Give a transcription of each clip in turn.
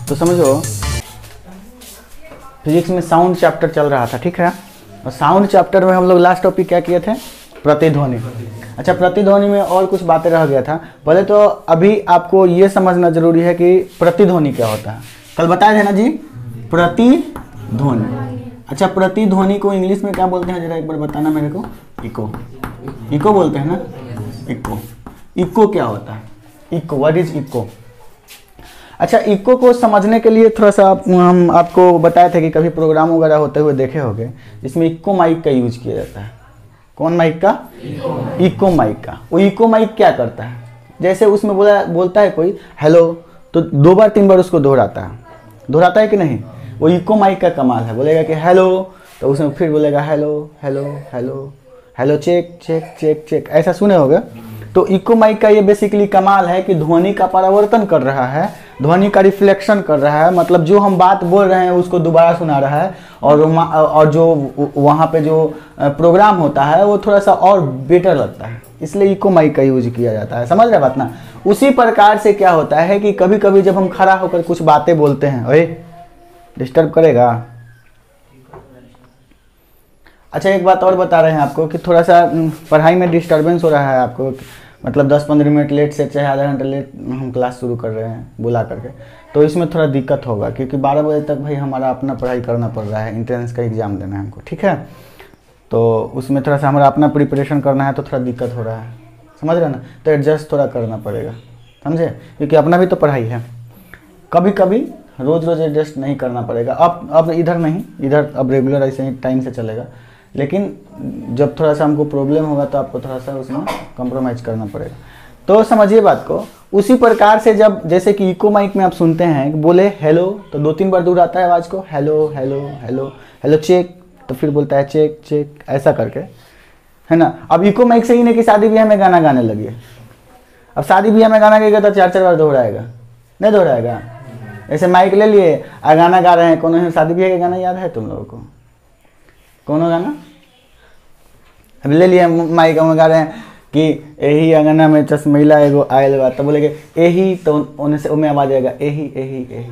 तो समझो फिजिक्स में साउंड चैप्टर चल रहा था, ठीक है। और साउंड चैप्टर में हम लोग लास्ट टॉपिक क्या किए थे? प्रतिध्वनि। अच्छा, प्रतिध्वनि में और कुछ बातें रह गया था। पहले तो अभी आपको ये समझना जरूरी है कि प्रतिध्वनि क्या होता है। कल बताए थे ना जी, प्रतिध्वनि। अच्छा, प्रतिध्वनि को इंग्लिश में क्या बोलते हैं, जरा एक बार बताना मेरे को। इको। इको बोलते हैं ना, इको। इको क्या होता है? Eco, what is eco? अच्छा, इको को समझने के लिए थोड़ा सा हम आपको बताए थे कि कभी प्रोग्राम वगैरह होते हुए देखे होंगे, जिसमें इको माइक का यूज किया जाता है। कौन माइक का? इको माइक का। वो इको माइक क्या करता है? जैसे उसमें बोलता है कोई हेलो, तो 2 बार 3 बार उसको दोहराता है कि नहीं? वो इको माइक का कमाल है। बोलेगा कि हेलो, तो उसमें फिर बोलेगा hello hello hello hello, check check check check, ऐसा सुने होगे। तो इको माइक का ये बेसिकली कमाल है कि ध्वनि का परावर्तन कर रहा है, ध्वनि का रिफ्लेक्शन कर रहा है। मतलब जो हम बात बोल रहे हैं उसको दोबारा सुना रहा है, और जो वहाँ पे जो प्रोग्राम होता है वो थोड़ा सा और बेटर लगता है, इसलिए इको माइक का यूज किया जाता है। समझ रहे बात ना? उसी प्रकार से क्या होता है कि कभी कभी जब हम खड़ा होकर कुछ बातें बोलते हैं, ओए डिस्टर्ब करेगा। अच्छा, एक बात और बता रहे हैं आपको कि थोड़ा सा पढ़ाई में डिस्टर्बेंस हो रहा है आपको, मतलब 10-15 मिनट लेट से, चाहे आधा घंटा लेट हम क्लास शुरू कर रहे हैं बुला करके, तो इसमें थोड़ा दिक्कत होगा, क्योंकि 12 बजे तक भाई हमारा अपना पढ़ाई करना पड़ रहा है, एंट्रेंस का एग्ज़ाम देना है हमको, ठीक है। तो उसमें थोड़ा सा हमारा अपना प्रिपरेशन करना है, तो थोड़ा दिक्कत हो रहा है, समझ रहे ना? तो एडजस्ट थोड़ा करना पड़ेगा, समझे? क्योंकि अपना भी तो पढ़ाई है। कभी कभी रोज़ रोज़ एडजस्ट नहीं करना पड़ेगा। अब इधर नहीं, इधर अब रेगुलर ऐसे ही टाइम से चलेगा, लेकिन जब थोड़ा सा हमको प्रॉब्लम होगा तो आपको थोड़ा सा उसमें कॉम्प्रोमाइज़ करना पड़ेगा। तो समझिए बात को। उसी प्रकार से जब जैसे कि इको माइक में आप सुनते हैं, बोले हेलो तो 2-3 बार दूर आता है आवाज़ को, hello hello hello hello, check, तो फिर बोलता है चेक चेक, ऐसा करके, है ना। अब इको माइक से ही नहीं कि शादी ब्याह में गाना गाने लगे। अब शादी ब्याह में गाना गाएगा तो 4-4 बार दोहराएगा, नहीं दोहराएगा? ऐसे माइक ले लिए और गाना गा रहे हैं। कौन शादी ब्याह का गाना याद है तुम लोगों को? कौन गाना? अब ले लिया माइक, हम गा रहे हैं कि यही अंगना में चश्मैला एगो आयल बा, तो बोलेगे यही, तो उन्हें से उनमें आवाज आएगा यही यही यही,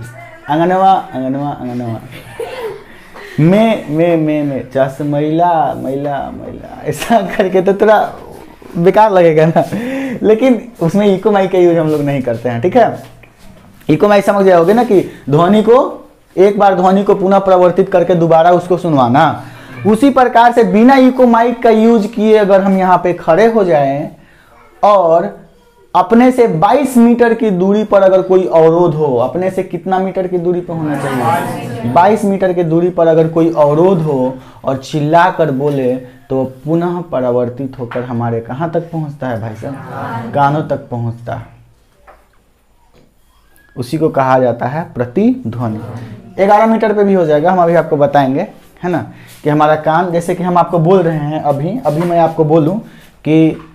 अंगनवा अंगनवा अंगनवा, में चश्मैला मैला मैला, ऐसा करके तो थोड़ा बेकार लगेगा ना। लेकिन उसमें इको माइक का यूज हम लोग नहीं करते हैं, ठीक है। इको माइक समझ जाओगे ना कि ध्वनि को एक बार ध्वनि को पुनः परिवर्तित करके दोबारा उसको सुनवाना। उसी प्रकार से बिना इको माइक का यूज किए अगर हम यहाँ पे खड़े हो जाएं और अपने से 22 मीटर की दूरी पर अगर कोई अवरोध हो, अपने से कितना मीटर की दूरी पर होना चाहिए? 22 मीटर की दूरी पर अगर कोई अवरोध हो और चिल्ला कर बोले, तो पुनः परावर्तित होकर हमारे कहाँ तक पहुँचता है भाई साहब? कानों तक पहुँचता है। उसी को कहा जाता है प्रतिध्वनि। 11 मीटर पे भी हो जाएगा, हम अभी आपको बताएंगे, है ना, कि हमारा कान, जैसे कि हम आपको बोल रहे हैं अभी मैं आपको बोलूं कि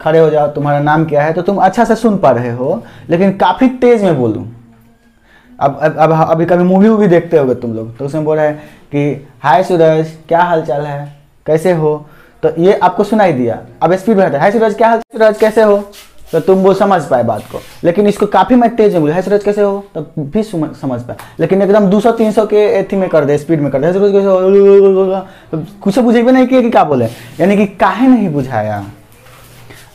खड़े हो जाओ, तुम्हारा नाम क्या है, तो तुम अच्छा से सुन पा रहे हो, लेकिन काफ़ी तेज में बोलूं। अब अभी कभी मूवी वूवी देखते होगे तुम लोग, तो उसमें बोल रहे हैं कि हाय सूरज, क्या हाल चाल है, कैसे हो, तो ये आपको सुनाई दिया। अब स्पीड बढ़ाते हैं, हाय सूरज, क्या हाल, सूरज कैसे हो, तो तुम वो समझ पाए बात को। लेकिन इसको काफ़ी मैं तेज में बोले, हाय सूरज कैसे हो, तो भी समझ पाए। लेकिन एकदम 200-300 के एथी में कर दे, स्पीड में कर दे, हाय सूरज कैसे हो, तो कुछ बुझेबे नहीं किया कि क्या बोले, यानी कि काहे नहीं बुझाया।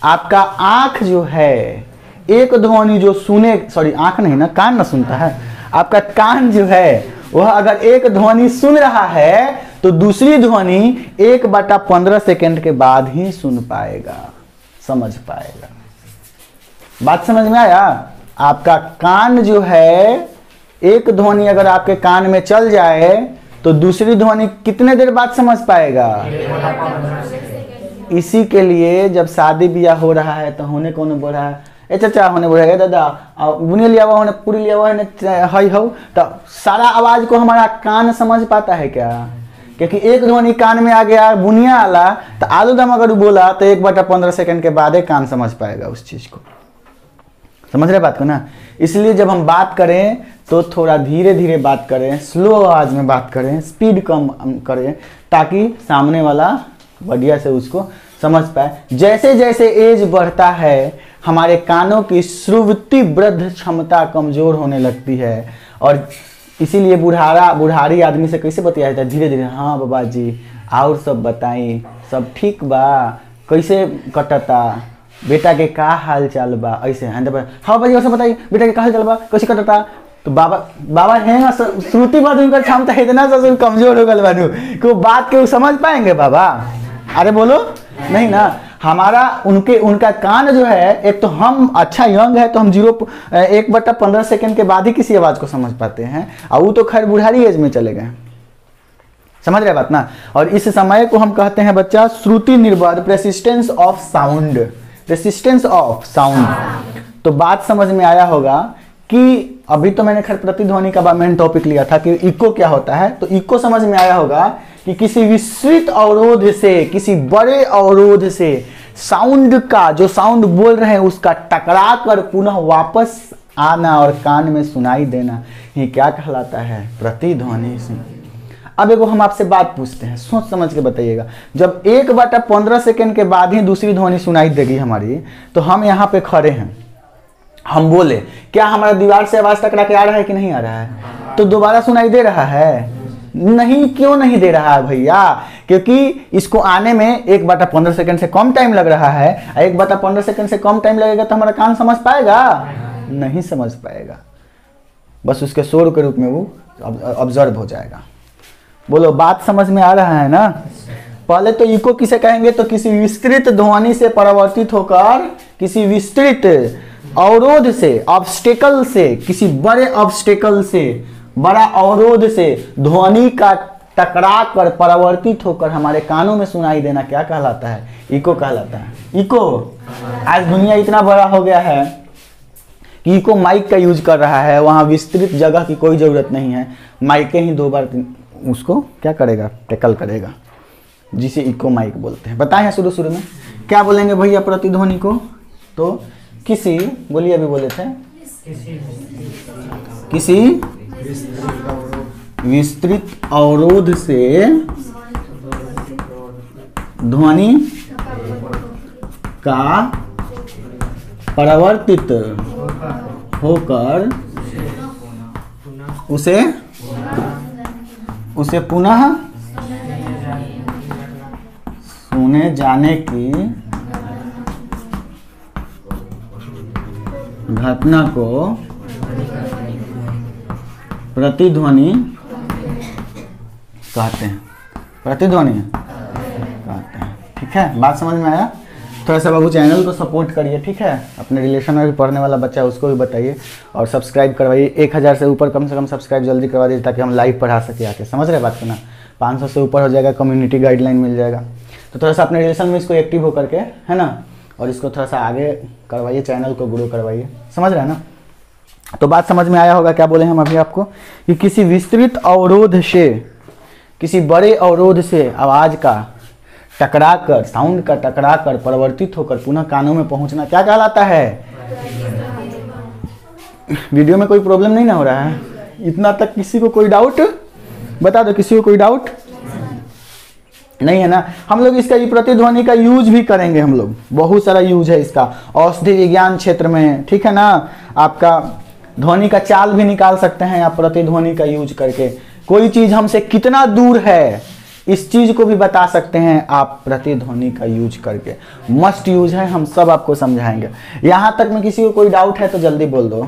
आपका आँख जो है, एक ध्वनि जो सुने, सॉरी आँख नहीं ना, कान ना सुनता है, आपका कान जो है वह अगर एक ध्वनि सुन रहा है तो दूसरी ध्वनि 1/15 सेकेंड के बाद ही सुन पाएगा, समझ पाएगा। बात समझ में आया? आपका कान जो है, एक ध्वनि अगर आपके कान में चल जाए तो दूसरी ध्वनि कितने देर बाद समझ पाएगा? इसी के लिए जब शादी ब्याह हो रहा है तो होने कौन बोल रहा है, ए चाचा होने बोल रहा है, दादा बुनिया लिया हुआ होने, पूरी लिया हुआ है, हई हो, तो सारा आवाज को हमारा कान समझ पाता है क्या? क्योंकि एक ध्वनि कान में आ गया, बुनिया आला, तो आलू दम अगर बोला तो 1/15 सेकेंड के बाद कान समझ पाएगा उस चीज को। समझ रहे बात को ना? इसलिए जब हम बात करें तो थोड़ा धीरे धीरे बात करें, स्लो आवाज में बात करें, स्पीड कम करें, ताकि सामने वाला बढ़िया से उसको समझ पाए। जैसे जैसे एज बढ़ता है हमारे कानों की श्रुति वृद्ध क्षमता कमजोर होने लगती है, और इसीलिए बुढ़ारी आदमी से कैसे बतिया जाता है, धीरे धीरे, हाँ बाबा जी और सब बताई, सब ठीक बा, कैसे कटता, बेटा के का हाल चाल बा, ऐसे हाँ बाबा जी और सब बताइए, बेटा के का हाल चाल बा, कैसे कटता। तो बाबा है श्रुति बात उनका क्षमता इतना सा कमजोर हो गल बानू कि वो बात के समझ पाएंगे बाबा। अरे बोलो नहीं ना, हमारा उनका कान जो है, एक तो हम अच्छा यंग है तो हम 1/15 सेकंड के बाद ही किसी आवाज को समझ पाते हैं, और वो तो खैर बुढ़ारी एज में चले गए, समझ रहे बात ना। और इस समय को हम कहते हैं बच्चा श्रुति निर्बाध, प्रेसिस्टेंस of sound, persistence of sound. तो बात समझ में आया होगा कि अभी तो मैंने खैर प्रतिध्वनि का मेन टॉपिक लिया था कि इको क्या होता है, तो इको समझ में आया होगा कि किसी विस्तृत अवरोध से, किसी बड़े अवरोध से साउंड का, जो साउंड बोल रहे हैं उसका टकरा कर पुनः वापस आना और कान में सुनाई देना, ये क्या कहलाता है, प्रतिध्वनि से। अब एगो हम आपसे बात पूछते हैं, सोच समझ के बताइएगा। जब 1/15 सेकंड के बाद ही दूसरी ध्वनि सुनाई देगी हमारी, तो हम यहाँ पे खड़े हैं, हम बोले, क्या हमारा दीवार से आवाज टकरा के आ रहा है कि नहीं आ रहा है? तो दोबारा सुनाई दे रहा है? नहीं। क्यों नहीं दे रहा है भैया? क्योंकि इसको आने में 1/15 सेकंड से कम टाइम लग रहा है। 1/15 सेकंड से कम टाइम लगेगा तो हमारा कान समझ पाएगा? नहीं समझ पाएगा, बस उसके शोर के रूप में वो ऑब्जर्व हो जाएगा। बोलो बात समझ में आ रहा है ना। पहले तो इको किसे कहेंगे, तो किसी विस्तृत ध्वनि से परावर्तित होकर, किसी विस्तृत अवरोध से, ऑब्स्टेकल से, किसी बड़े ऑब्स्टेकल से, बड़ा अवरोध से ध्वनि का टकरा कर परावर्तित होकर हमारे कानों में सुनाई देना क्या कहलाता है? इको कहलाता है। इको आज दुनिया इतना बड़ा हो गया है कि इको माइक का यूज कर रहा है, वहाँ विस्तृत जगह की कोई ज़रूरत नहीं है, माइकें ही 2 बार उसको क्या करेगा, टैकल करेगा, जिसे इको माइक बोलते हैं। बताएं शुरू में क्या बोलेंगे भैया प्रतिध्वनि को? तो किसी, बोलिए अभी बोले थे, किसी विस्तृत अवरोध से ध्वनि का परावर्तित होकर उसे पुनः सुने जाने की घटना को प्रतिध्वनि कहते हैं। प्रतिध्वनि कहते हैं, ठीक है। बात समझ में आया? थोड़ा सा बाबू चैनल को सपोर्ट करिए, ठीक है। अपने रिलेशन में भी पढ़ने वाला बच्चा है उसको भी बताइए, और सब्सक्राइब करवाइए। 1000 से ऊपर कम से कम सब्सक्राइब जल्दी करवा दीजिए ताकि हम लाइव पढ़ा सके आके। समझ रहे बात को ना? 500 से ऊपर हो जाएगा, कम्युनिटी गाइडलाइन मिल जाएगा। तो थोड़ा सा अपने रिलेशन में इसको एक्टिव होकर के, है ना, और इसको थोड़ा सा आगे करवाइए, चैनल को ग्रो करवाइए। समझ रहे हैं ना? तो बात समझ में आया होगा क्या बोले हम अभी आपको, कि किसी विस्तृत अवरोध से, किसी बड़े अवरोध से आवाज का टकरा कर, साउंड का टकरा कर परावर्तित होकर पुनः कानों में पहुंचना क्या कहलाता है? वीडियो में कोई प्रॉब्लम नहीं ना हो रहा है? इतना तक किसी को कोई डाउट? बता दो, किसी को कोई डाउट नहीं है ना? हम लोग इसका प्रतिध्वनि का यूज भी करेंगे, हम लोग बहुत सारा यूज है इसका औषधि विज्ञान क्षेत्र में, ठीक है ना। आपका ध्वनि का चाल भी निकाल सकते हैं आप प्रतिध्वनि का यूज करके। कोई चीज हमसे कितना दूर है इस चीज को भी बता सकते हैं आप प्रतिध्वनि का यूज करके। मस्ट यूज है, हम सब आपको समझाएंगे। यहां तक में किसी को कोई डाउट है तो जल्दी बोल दो।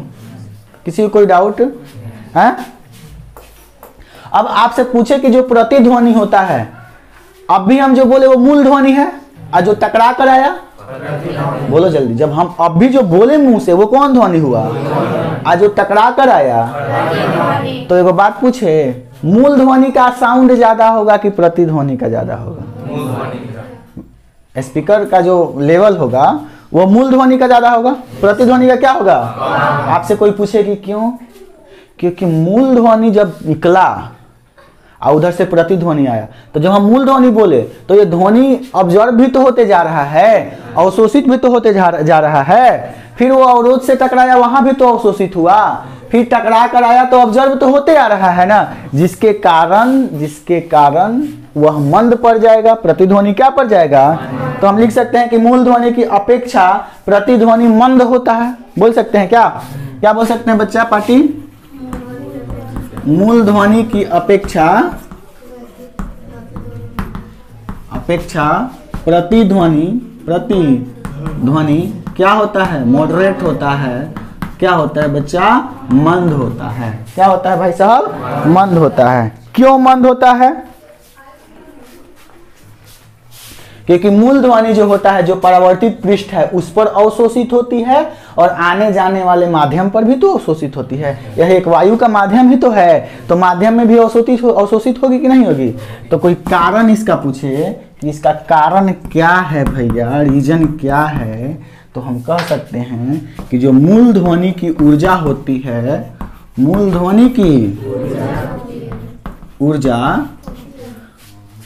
किसी को कोई डाउट है? अब आपसे पूछे कि जो प्रतिध्वनि होता है, अब भी हम जो बोले वो मूल ध्वनि है, और जो टकरा कर आया, बोलो जल्दी, जब हम अब भी जो बोले मुंह से वो कौन ध्वनि हुआ? आज जो टकरा कर आया। तो एक बात पूछे, मूल ध्वनि का साउंड ज्यादा होगा कि प्रतिध्वनि का ज्यादा होगा? स्पीकर का जो लेवल होगा वो मूल ध्वनि का ज्यादा होगा, प्रतिध्वनि का क्या होगा? आपसे कोई पूछे कि क्यों? क्योंकि मूल ध्वनि जब निकला और उधर से प्रतिध्वनि आया, तो जब हम मूल ध्वनि बोले तो ये ध्वनि ऑब्जर्व भी तो होते जा रहा है, अवशोषित भी तो होते जा रहा है। फिर वो अवरोध से टकराया, वहां भी तो अवशोषित हुआ, फिर टकरा कर आया तो ऑब्जर्व तो होते आ रहा है ना, जिसके कारण वह मंद पड़ जाएगा, प्रतिध्वनि क्या पड़ जाएगा। तो हम लिख सकते हैं कि मूल ध्वनि की अपेक्षा प्रतिध्वनि मंद होता है। बोल सकते हैं क्या, क्या बोल सकते हैं बच्चा पार्टी। मूल ध्वनि की अपेक्षा प्रतिध्वनि क्या होता है, मॉडरेट होता है। क्या होता है बच्चा, मंद होता है। क्या होता है भाई साहब, मंद होता है। क्यों मंद होता है, क्योंकि मूल ध्वनि जो होता है, जो परावर्तित पृष्ठ है उस पर अवशोषित होती है और आने जाने वाले माध्यम पर भी तो अवशोषित होती है। यह एक वायु का माध्यम ही तो है, तो माध्यम में भी अवशोषित होगी कि नहीं होगी। तो कोई कारण इसका पूछे कि इसका कारण क्या है भैया, रीजन क्या है, तो हम कह सकते हैं कि जो मूल ध्वनि की ऊर्जा होती है, मूल ध्वनि की ऊर्जा,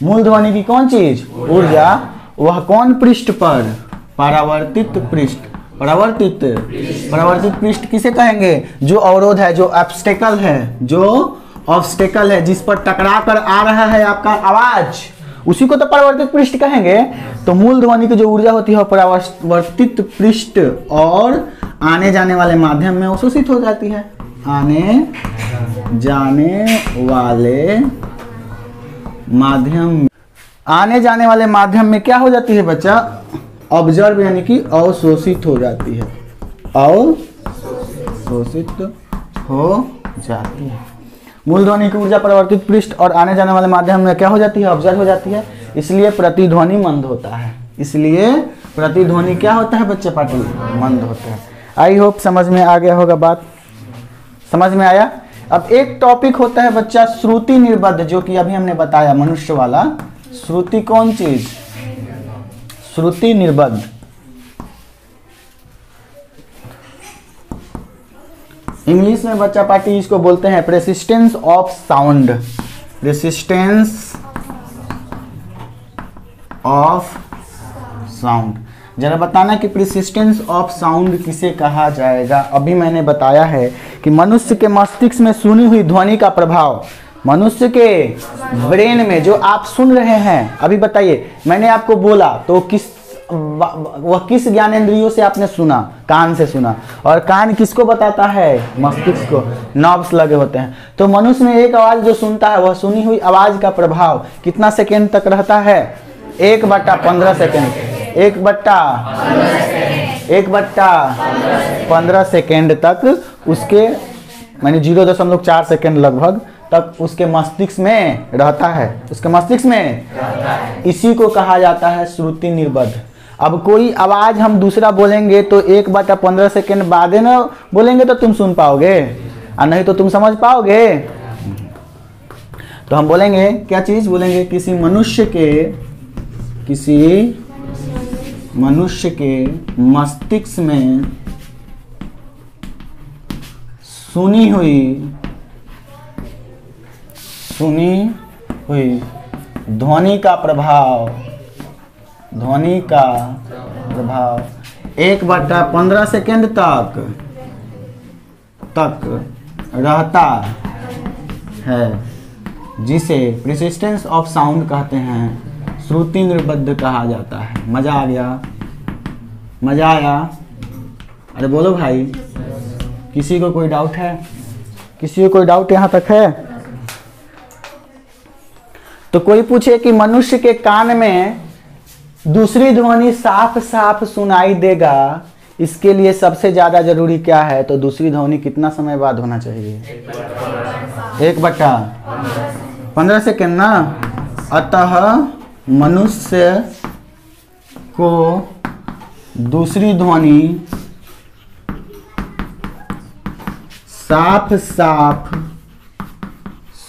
मूल ध्वनि की कौन चीज, ऊर्जा, वह कौन पृष्ठ पर, परावर्तित पृष्ठ। परावर्तित पृष्ठ किसे कहेंगे, जो अवरोध है, जो ऑब्स्टेकल है, जो ऑब्स्टेकल है, जिस पर टकरा कर आ रहा है आपका आवाज, उसी को तो परावर्तित पृष्ठ कहेंगे। तो मूल ध्वनि की जो ऊर्जा होती है परावर्तित पृष्ठ और आने जाने वाले माध्यम में अवशोषित हो जाती है। आने जाने वाले माध्यम में क्या हो जाती है बच्चा, ऑब्जर्व यानी कि अवशोषित हो जाती है, अवशोषित हो जाती है। मूल ध्वनि की ऊर्जा परावर्तित पृष्ठ और आने जाने वाले माध्यम में क्या हो जाती है, ऑब्जर्व हो जाती है। इसलिए प्रतिध्वनि मंद होता है। इसलिए प्रतिध्वनि क्या होता है बच्चे पार्टी, मंद होता है। आई होप समझ में आ गया होगा, बात समझ में आया। अब एक टॉपिक होता है बच्चा श्रुति निर्बद्ध, जो कि अभी हमने बताया मनुष्य वाला। श्रुति कौन चीज, श्रुति निर्बद्ध। इंग्लिश में बच्चा पार्टी इसको बोलते हैं persistence of sound. Persistence of sound. जरा बताना कि प्रेसिस्टेंस ऑफ साउंड किसे कहा जाएगा। अभी मैंने बताया है कि मनुष्य के मस्तिष्क में सुनी हुई ध्वनि का प्रभाव, मनुष्य के ब्रेन में जो आप सुन रहे हैं, अभी बताइए, मैंने आपको बोला तो वह किस ज्ञानेंद्रियों से आपने सुना, कान से सुना, और कान किसको बताता है, मस्तिष्क को, नर्व्स लगे होते हैं। तो मनुष्य में एक आवाज जो सुनता है, वह सुनी हुई आवाज का प्रभाव कितना सेकेंड तक रहता है, 1/15 सेकेंड, 1/15 सेकेंड तक उसके, माने 0.4 सेकेंड लगभग तक उसके मस्तिष्क में रहता है, उसके मस्तिष्क में। इसी को कहा जाता है श्रुति निर्बद्ध। अब कोई आवाज हम दूसरा बोलेंगे तो 1/15 सेकेंड बाद ना बोलेंगे तो तुम सुन पाओगे, और नहीं तो तुम समझ पाओगे। तो हम बोलेंगे क्या चीज बोलेंगे, किसी मनुष्य के मस्तिष्क में सुनी हुई ध्वनि का प्रभाव 1/15 सेकेंड तक रहता है, जिसे प्रेसिस्टेंस ऑफ साउंड कहते हैं, श्रुति निर्बद्ध कहा जाता है। मजा आ गया, मजा आया। अरे बोलो भाई, किसी को कोई डाउट है, किसी को कोई डाउट यहाँ तक है? तो कोई पूछे कि मनुष्य के कान में दूसरी ध्वनि साफ साफ सुनाई देगा, इसके लिए सबसे ज्यादा जरूरी क्या है, तो दूसरी ध्वनि कितना समय बाद होना चाहिए, 1/15 सेकेंड ना। अतः मनुष्य को दूसरी ध्वनि साफ साफ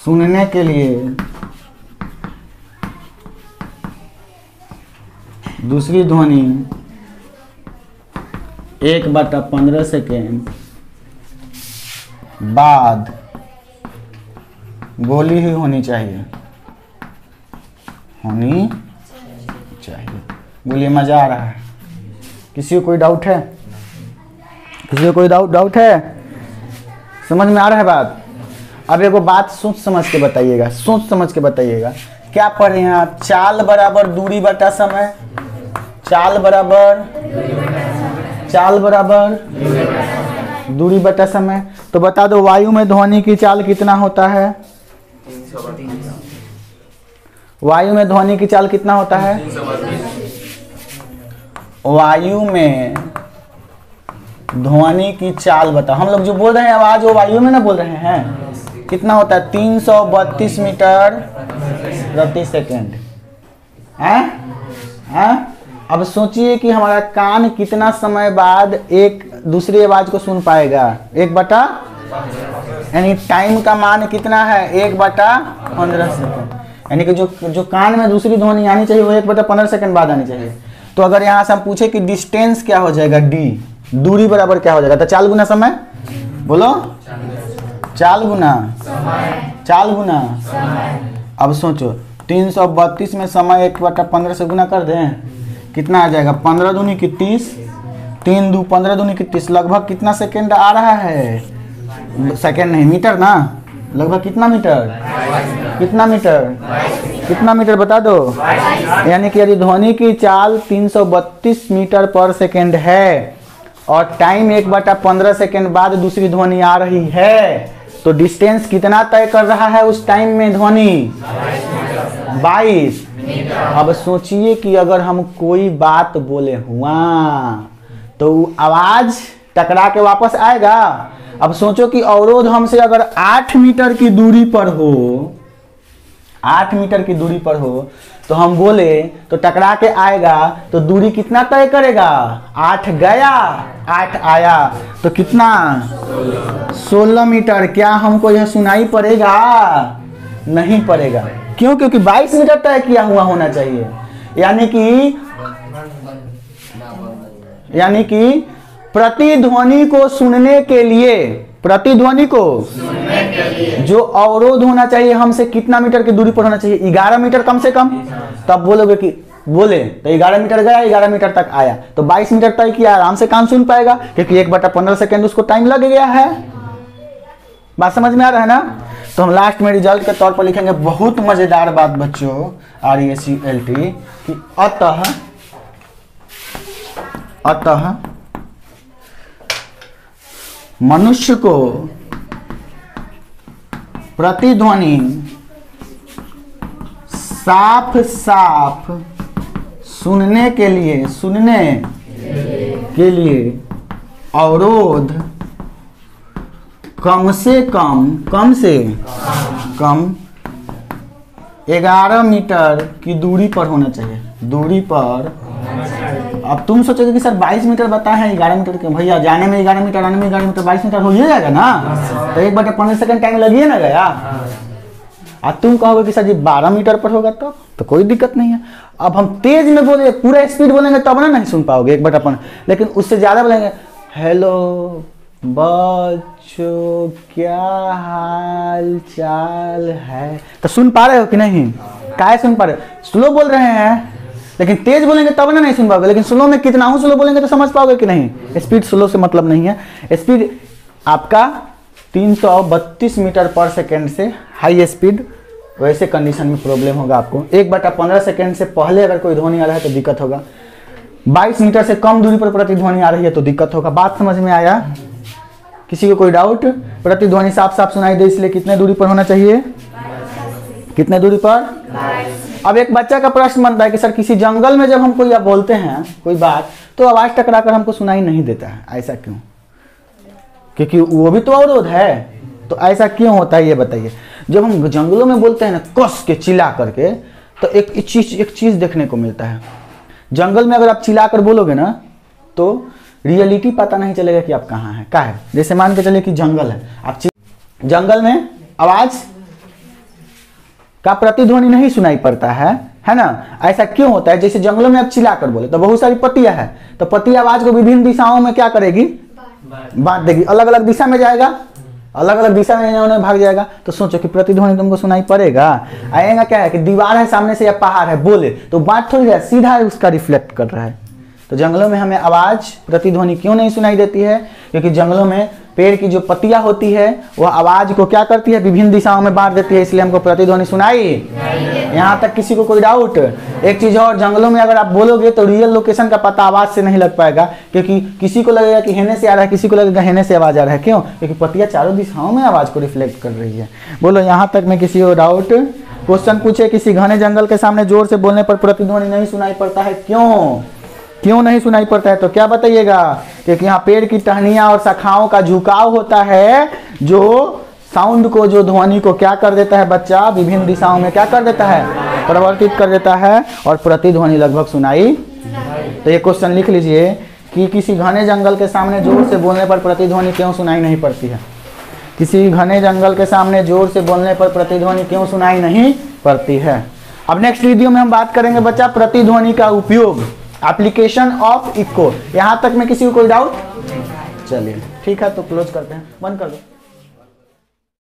सुनने के लिए दूसरी ध्वनि 1/15 सेकेंड बाद बोली ही होनी चाहिए, बोलिए मजा आ रहा है? किसी को कोई डाउट है? किसी को कोई डाउट है? समझ में आ रहा है बात? अब एगो बात सोच समझ के बताइएगा, सोच समझ के बताइएगा क्या पढ़े हैं आप? चाल बराबर दूरी बटा समय, चाल बराबर दूरी बटा समय। तो बता दो वायु में ध्वनि की चाल कितना होता है? वायु में ध्वनि की चाल कितना होता है? वायु में ध्वनि की चाल बता, हम लोग जो बोल रहे हैं आवाज वो वायु में ना बोल रहे हैं, कितना होता है? 332 मीटर प्रति सेकेंड है। अब सोचिए कि हमारा कान कितना समय बाद एक दूसरी आवाज को सुन पाएगा? 1/, यानी टाइम का मान कितना है? 1/15 सेकेंड। यानी कि जो कान में दूसरी ध्वनि आनी चाहिए वो 1/15 सेकेंड बाद आनी चाहिए। तो अगर यहाँ से हम पूछे कि डिस्टेंस क्या हो जाएगा, डी, दूरी बराबर क्या हो जाएगा? तो चाल गुना समय, बोलो, चाल गुना। अब सोचो 332 में समय 1/15 से गुना कर दें, कितना आ जाएगा? 15 दूनी की 30, 3 दू 15 दूनी की 30, लगभग कितना सेकेंड आ रहा है? सेकेंड नहीं, मीटर ना, लगभग कितना मीटर? कितना मीटर बता दो। यानी कि यदि ध्वनि की चाल 332 मीटर पर सेकेंड है और टाइम 1/15 सेकेंड बाद दूसरी ध्वनि आ रही है, तो डिस्टेंस कितना तय कर रहा है उस टाइम में ध्वनि? 22। अब सोचिए कि अगर हम कोई बात बोले हुआ तो आवाज टकरा के वापस आएगा। अब सोचो कि अवरोध हमसे अगर 8 मीटर की दूरी पर हो, 8 मीटर की दूरी पर हो, तो हम बोले तो टकरा के आएगा, तो दूरी कितना तय करेगा? 8 गया 8 आया, तो कितना? 16 मीटर। क्या हमको यह सुनाई पड़ेगा? नहीं पड़ेगा। क्यों? क्योंकि 22 मीटर तय किया हुआ होना चाहिए। यानी कि प्रतिध्वनि को सुनने के लिए, जो अवरोध होना चाहिए हमसे कितना मीटर की दूरी पर होना चाहिए? 11 मीटर कम से कम। तब बोलोगे कि बोले तो 11 मीटर गया, 11 मीटर तक आया, तो 22 मीटर तय किया, आराम से कान सुन पाएगा, क्योंकि 1/15 सेकेंड उसको टाइम लग गया है। बात समझ में आ रहा है ना? तो हम लास्ट में रिजल्ट के तौर पर लिखेंगे, बहुत मजेदार बात बच्चों, RESULT, कि अतः मनुष्य को प्रतिध्वनि साफ सुनने के लिए अवरोध कम से कम 11 मीटर की दूरी पर होना चाहिए। अब तुम सोचोगे कि सर 22 मीटर बताए हैं, 11 मीटर के, भैया जाने में 11 मीटर, आने में 11 मीटर, 22 मीटर हो ही जाएगा ना, तो 1/15 सेकेंड टाइम लगिए ना गया। अब तुम कहोगे कि सर जी 12 मीटर पर होगा तब तो कोई दिक्कत नहीं है। अब हम तेज में बोले, पूरा स्पीड बोलेंगे तब ना नहीं सुन पाओगे 1/15, लेकिन उससे ज्यादा बोलेंगे, हेलो बच्चों क्या हाल चाल है, तो सुन पा रहे हो कि नहीं? काहे सुन पा रहे हो? स्लो बोल रहे हैं, लेकिन तेज बोलेंगे तब ना नहीं सुन पाओगे, लेकिन स्लो में कितना हूं स्लो बोलेंगे तो समझ पाओगे कि नहीं? स्पीड स्लो से मतलब नहीं है, स्पीड आपका 332 मीटर पर सेकेंड से हाई स्पीड, वैसे कंडीशन में प्रॉब्लम होगा आपको। 1/15 सेकेंड से पहले अगर कोई ध्वनि आ रहा है तो दिक्कत होगा, 22 मीटर से कम दूरी पर प्रतिध्वनि आ रही है तो दिक्कत होगा। बात समझ में आया? किसी को कोई डाउट? प्रतिध्वनि साफ सुनाई दे, इसलिए कितने दूरी पर होना चाहिए? कितने दूरी पर? अब एक बच्चा का प्रश्न बनता है कि सर किसी जंगल में जब हम कोई बोलते हैं कोई बात, तो आवाज टकरा कर हमको सुनाई नहीं देता है, ऐसा क्यों? क्योंकि वो भी तो अवरोध है, तो ऐसा क्यों होता है ये बताइए। जब हम जंगलों में बोलते हैं ना कस के चिल्ला करके, तो एक चीज देखने को मिलता है। जंगल में अगर आप चिल्ला कर बोलोगे ना तो रियलिटी पता नहीं चलेगा कि आप कहाँ हैं। क्या है? जैसे मान के चले कि जंगल है, आप जंगल में आवाज का प्रतिध्वनि नहीं सुनाई पड़ता है ना? ऐसा क्यों होता है? जैसे जंगलों में आप चिल्ला कर बोले तो बहुत सारी पत्तियां है, तो पत्ती आवाज को विभिन्न दिशाओं में क्या करेगी? बांट देगी, अलग अलग दिशा में जाएगा, अलग अलग दिशा में उन्हें भाग जाएगा। तो सोचो कि प्रतिध्वनि तुमको सुनाई पड़ेगा? आएगा क्या है कि दीवार है सामने से या पहाड़ है, बोले तो बात थोड़ी है, सीधा उसका रिफ्लेक्ट कर रहा है। तो जंगलों में हमें आवाज प्रतिध्वनि क्यों नहीं सुनाई देती है? क्योंकि जंगलों में पेड़ की जो पत्तियां होती है वह आवाज को क्या करती है, विभिन्न दिशाओं में बांट देती है, इसलिए हमको प्रतिध्वनि सुनाई। यहाँ तक किसी को कोई डाउट? एक चीज और, जंगलों में अगर आप बोलोगे तो रियल लोकेशन का पता आवाज से नहीं लग पाएगा, क्योंकि किसी को लगेगा कि हेने से आ रहा है, किसी को लगेगा हेने से आवाज आ रहा है। क्यों? क्योंकि पत्तियां चारों दिशाओं में आवाज को रिफ्लेक्ट कर रही है। बोलो यहाँ तक में किसी को डाउट? क्वेश्चन पूछे, किसी घने जंगल के सामने जोर से बोलने पर प्रतिध्वनि नहीं सुनाई पड़ता है, क्यों? क्यों नहीं सुनाई पड़ता है? तो क्या बताइएगा? क्योंकि यहाँ पेड़ की टहनियां और शाखाओं का झुकाव होता है, जो साउंड को, जो ध्वनि को क्या कर देता है बच्चा, विभिन्न दिशाओं में क्या कर देता है, परिवर्तित कर देता है, और प्रतिध्वनि लगभग सुनाई। तो ये क्वेश्चन लिख लीजिए कि किसी घने जंगल के सामने जोर से बोलने पर प्रतिध्वनि क्यों सुनाई नहीं पड़ती है? किसी घने जंगल के सामने जोर से बोलने पर प्रतिध्वनि क्यों सुनाई नहीं पड़ती है? अब नेक्स्ट वीडियो में हम बात करेंगे बच्चा प्रतिध्वनि का उपयोग, एप्लीकेशन ऑफ इको। यहाँ तक में किसी को कोई डाउट? चलिए ठीक है, तो क्लोज करते हैं, बंद कर दो।